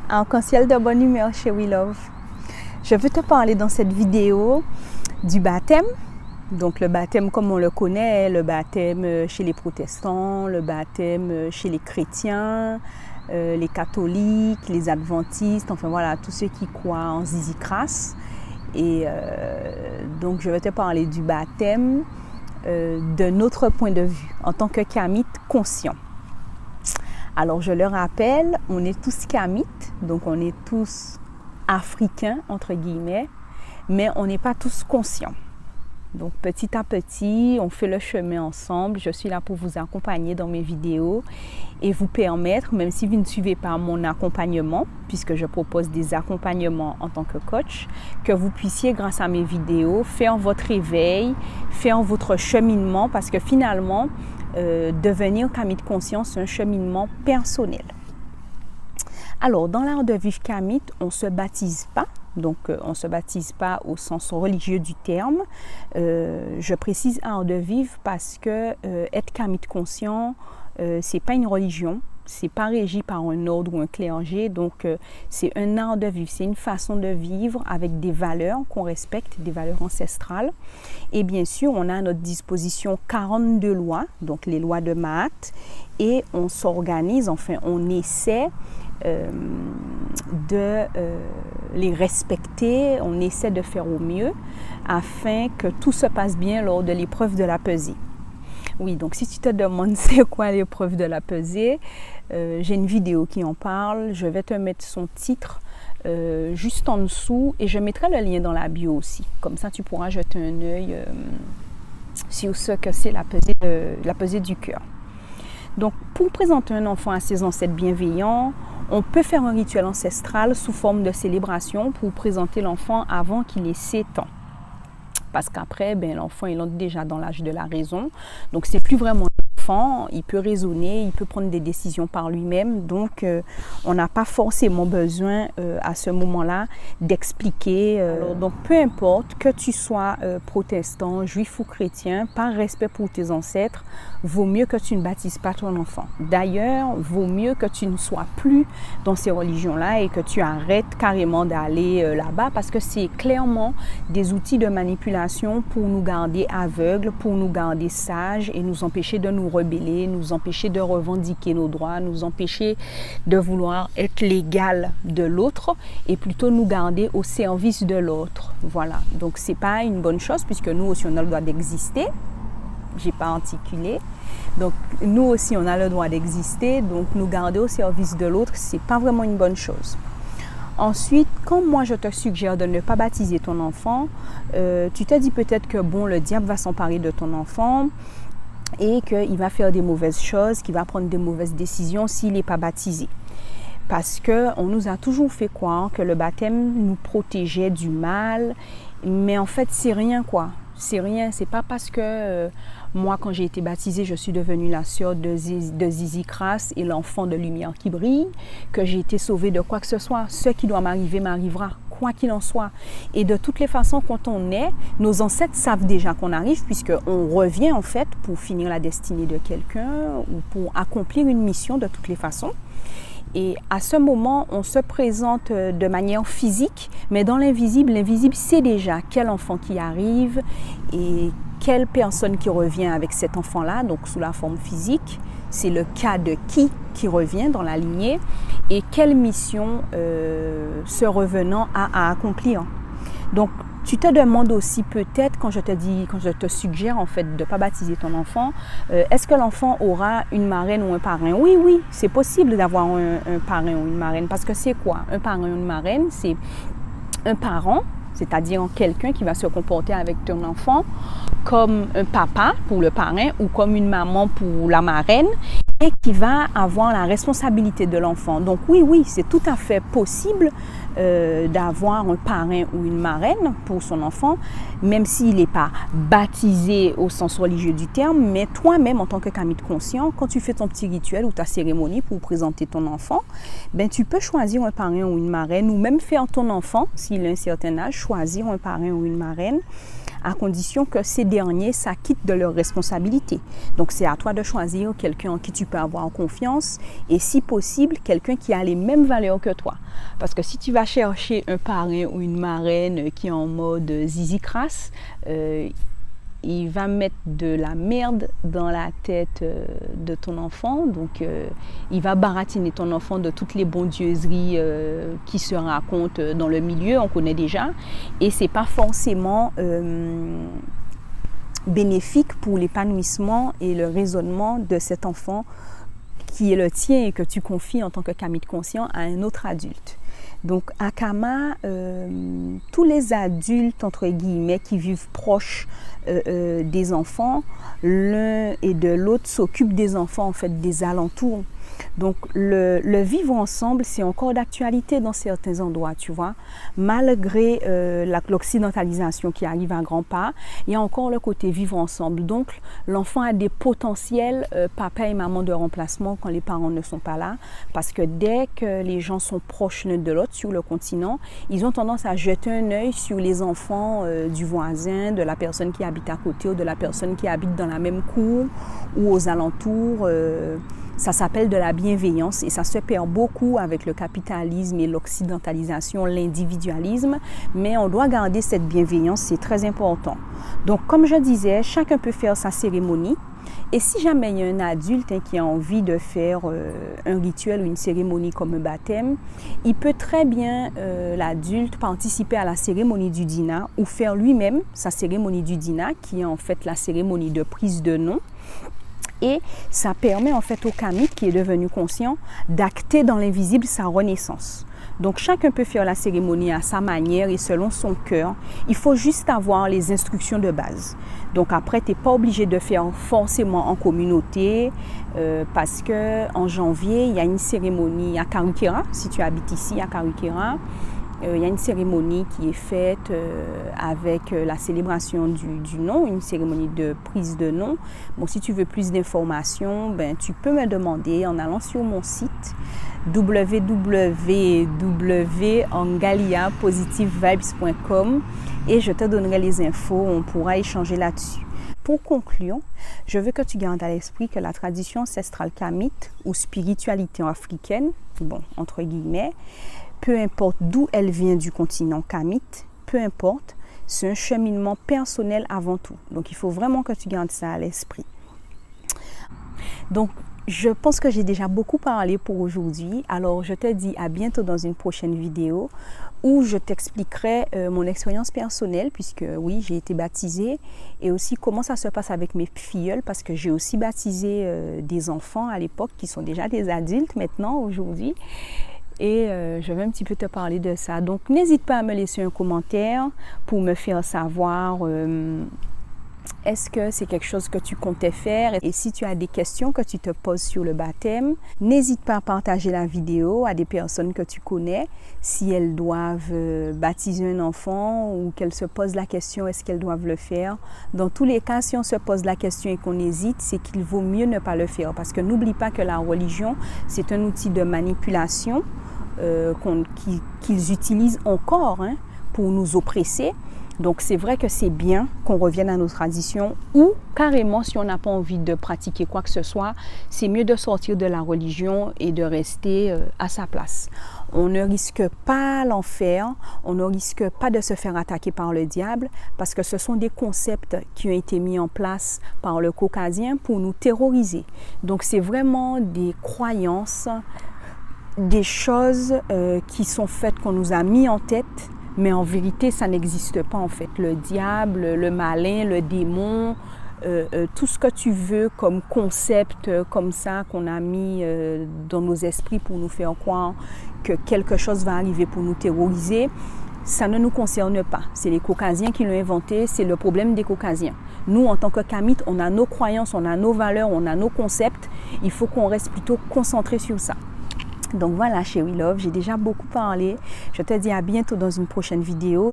Arc-en-ciel de bonne humeur chez We Love. Je veux te parler dans cette vidéo du baptême. Donc le baptême comme on le connaît, le baptême chez les protestants, le baptême chez les chrétiens, les catholiques, les adventistes, enfin voilà, tous ceux qui croient en Zizi Crasse. Et donc je vais te parler du baptême d'un autre point de vue, en tant que kamite conscient. Alors je le rappelle, on est tous kamites, donc on est tous africains entre guillemets, mais on n'est pas tous conscients. Donc petit à petit, on fait le chemin ensemble. Je suis là pour vous accompagner dans mes vidéos et vous permettre, même si vous ne suivez pas mon accompagnement, puisque je propose des accompagnements en tant que coach, que vous puissiez, grâce à mes vidéos, faire votre éveil, faire votre cheminement, parce que finalement, devenir kamite conscient, c'est un cheminement personnel. Alors, dans l'art de vivre kamite, on ne se baptise pas. Donc, on ne se baptise pas au sens religieux du terme. Je précise art de vivre parce que être kamite conscient, c'est pas une religion. C'est pas régi par un ordre ou un clergé. Donc, c'est un art de vivre. C'est une façon de vivre avec des valeurs qu'on respecte, des valeurs ancestrales. Et bien sûr, on a à notre disposition 42 lois, donc les lois de Maat. Et on s'organise, enfin, on essaie de les respecter, on essaie de faire au mieux afin que tout se passe bien lors de l'épreuve de la pesée. Oui, donc si tu te demandes c'est quoi l'épreuve de la pesée, j'ai une vidéo qui en parle, je vais te mettre son titre juste en dessous et je mettrai le lien dans la bio aussi, comme ça tu pourras jeter un œil sur ce que c'est la pesée du cœur. Donc pour présenter un enfant à ses ancêtres bienveillants, on peut faire un rituel ancestral sous forme de célébration pour présenter l'enfant avant qu'il ait 7 ans. Parce qu'après, l'enfant il entre déjà dans l'âge de la raison. Donc, c'est plus vraiment un enfant. Il peut raisonner, il peut prendre des décisions par lui-même. Donc, on n'a pas forcément besoin à ce moment-là d'expliquer. Donc, peu importe que tu sois protestant, juif ou chrétien, par respect pour tes ancêtres, vaut mieux que tu ne baptises pas ton enfant. D'ailleurs, vaut mieux que tu ne sois plus dans ces religions-là et que tu arrêtes carrément d'aller là-bas parce que c'est clairement des outils de manipulation pour nous garder aveugles, pour nous garder sages et nous empêcher de nous rebeller, nous empêcher de revendiquer nos droits, nous empêcher de vouloir être l'égal de l'autre et plutôt nous garder au service de l'autre. Voilà, donc c'est pas une bonne chose puisque nous aussi on a le droit d'exister. J'ai pas articulé. Donc nous aussi on a le droit d'exister, donc nous garder au service de l'autre, c'est pas vraiment une bonne chose. Ensuite, quand moi je te suggère de ne pas baptiser ton enfant, tu te dis peut-être que le diable va s'emparer de ton enfant et qu'il va faire des mauvaises choses, qu'il va prendre des mauvaises décisions s'il n'est pas baptisé. Parce qu'on nous a toujours fait croire que le baptême nous protégeait du mal, mais en fait c'est rien quoi. C'est rien, c'est pas parce que moi quand j'ai été baptisée, je suis devenue la sœur de Zizi Crasse et l'enfant de lumière qui brille, que j'ai été sauvée de quoi que ce soit. Ce qui doit m'arriver m'arrivera, quoi qu'il en soit. Et de toutes les façons, quand on est, nos ancêtres savent déjà qu'on arrive puisqu'on revient en fait pour finir la destinée de quelqu'un ou pour accomplir une mission de toutes les façons. Et à ce moment, on se présente de manière physique, mais dans l'invisible, l'invisible sait déjà quel enfant qui arrive et quelle personne qui revient avec cet enfant-là, donc sous la forme physique. C'est le cas de qui revient dans la lignée et quelle mission ce revenant a à accomplir. Donc, tu te demandes aussi peut-être, quand je te suggère en fait de ne pas baptiser ton enfant, est-ce que l'enfant aura une marraine ou un parrain? Oui, c'est possible d'avoir un parrain ou une marraine. Parce que c'est quoi? Un parrain ou une marraine, c'est un parent, c'est-à-dire quelqu'un qui va se comporter avec ton enfant comme un papa pour le parrain ou comme une maman pour la marraine et qui va avoir la responsabilité de l'enfant. Donc oui, c'est tout à fait possible d'avoir un parrain ou une marraine pour son enfant, même s'il n'est pas baptisé au sens religieux du terme, mais toi-même en tant que kamite conscient, quand tu fais ton petit rituel ou ta cérémonie pour présenter ton enfant, tu peux choisir un parrain ou une marraine ou même faire ton enfant, s'il a un certain âge, choisir un parrain ou une marraine à condition que ces derniers s'acquittent de leurs responsabilités. Donc, c'est à toi de choisir quelqu'un en qui tu peux avoir confiance et, si possible, quelqu'un qui a les mêmes valeurs que toi. Parce que si tu vas chercher un parrain ou une marraine qui est en mode zizi crasse, il va mettre de la merde dans la tête de ton enfant. Donc, il va baratiner ton enfant de toutes les bondieuseries qui se racontent dans le milieu, on connaît déjà. Et ce n'est pas forcément bénéfique pour l'épanouissement et le raisonnement de cet enfant qui est le tien et que tu confies en tant que Kamit conscient à un autre adulte. Donc, à Kama, tous les adultes, entre guillemets, qui vivent proches des enfants, l'un et de l'autre s'occupent des enfants, en fait, des alentours. Donc, le vivre ensemble, c'est encore d'actualité dans certains endroits, tu vois. Malgré l'occidentalisation qui arrive à grands pas, il y a encore le côté vivre ensemble. Donc, l'enfant a des potentiels papa et maman de remplacement quand les parents ne sont pas là. Parce que dès que les gens sont proches l'un de l'autre sur le continent, ils ont tendance à jeter un œil sur les enfants du voisin, de la personne qui habite à côté ou de la personne qui habite dans la même cour ou aux alentours. Ça s'appelle de la bienveillance et ça se perd beaucoup avec le capitalisme et l'occidentalisation, l'individualisme, mais on doit garder cette bienveillance, c'est très important. Donc, comme je disais, chacun peut faire sa cérémonie et si jamais il y a un adulte qui a envie de faire un rituel ou une cérémonie comme un baptême, il peut très bien, l'adulte, participer à la cérémonie du dîner ou faire lui-même sa cérémonie du dîner qui est en fait la cérémonie de prise de nom. Et ça permet en fait au Kamit qui est devenu conscient d'acter dans l'invisible sa renaissance. Donc chacun peut faire la cérémonie à sa manière et selon son cœur. Il faut juste avoir les instructions de base. Donc après, tu n'es pas obligé de faire forcément en communauté parce qu'en janvier, il y a une cérémonie à Karukera, si tu habites ici à Karukera. Il y a une cérémonie qui est faite avec la célébration du nom, une cérémonie de prise de nom. Bon, si tu veux plus d'informations, ben, tu peux me demander en allant sur mon site www.angaliapositivevibes.com et je te donnerai les infos, on pourra échanger là-dessus. Pour conclure, je veux que tu gardes à l'esprit que la tradition ancestrale Kamit ou spiritualité africaine, bon, entre guillemets, peu importe d'où elle vient du continent Kamit, peu importe, c'est un cheminement personnel avant tout. Donc, il faut vraiment que tu gardes ça à l'esprit. Donc, je pense que j'ai déjà beaucoup parlé pour aujourd'hui. Alors, je te dis à bientôt dans une prochaine vidéo où je t'expliquerai mon expérience personnelle puisque, oui, j'ai été baptisée et aussi comment ça se passe avec mes filleuls parce que j'ai aussi baptisé des enfants à l'époque qui sont déjà des adultes maintenant, aujourd'hui. Et je vais un petit peu te parler de ça. Donc, n'hésite pas à me laisser un commentaire pour me faire savoir est-ce que c'est quelque chose que tu comptais faire. Et si tu as des questions que tu te poses sur le baptême, n'hésite pas à partager la vidéo à des personnes que tu connais si elles doivent baptiser un enfant ou qu'elles se posent la question est-ce qu'elles doivent le faire. Dans tous les cas, si on se pose la question et qu'on hésite, c'est qu'il vaut mieux ne pas le faire parce que n'oublie pas que la religion, c'est un outil de manipulation qu'ils utilisent encore pour nous oppresser. Donc, c'est vrai que c'est bien qu'on revienne à nos traditions ou carrément, si on n'a pas envie de pratiquer quoi que ce soit, c'est mieux de sortir de la religion et de rester à sa place. On ne risque pas l'enfer, on ne risque pas de se faire attaquer par le diable parce que ce sont des concepts qui ont été mis en place par le caucasien pour nous terroriser. Donc, c'est vraiment des croyances, des choses qui sont faites, qu'on nous a mis en tête. Mais en vérité, ça n'existe pas en fait. Le diable, le malin, le démon, tout ce que tu veux comme concept, comme ça, qu'on a mis dans nos esprits pour nous faire croire que quelque chose va arriver pour nous terroriser, ça ne nous concerne pas. C'est les caucasiens qui l'ont inventé, c'est le problème des caucasiens. Nous, en tant que Kamit, on a nos croyances, on a nos valeurs, on a nos concepts. Il faut qu'on reste plutôt concentré sur ça. Donc voilà, chérie love, j'ai déjà beaucoup parlé. Je te dis à bientôt dans une prochaine vidéo.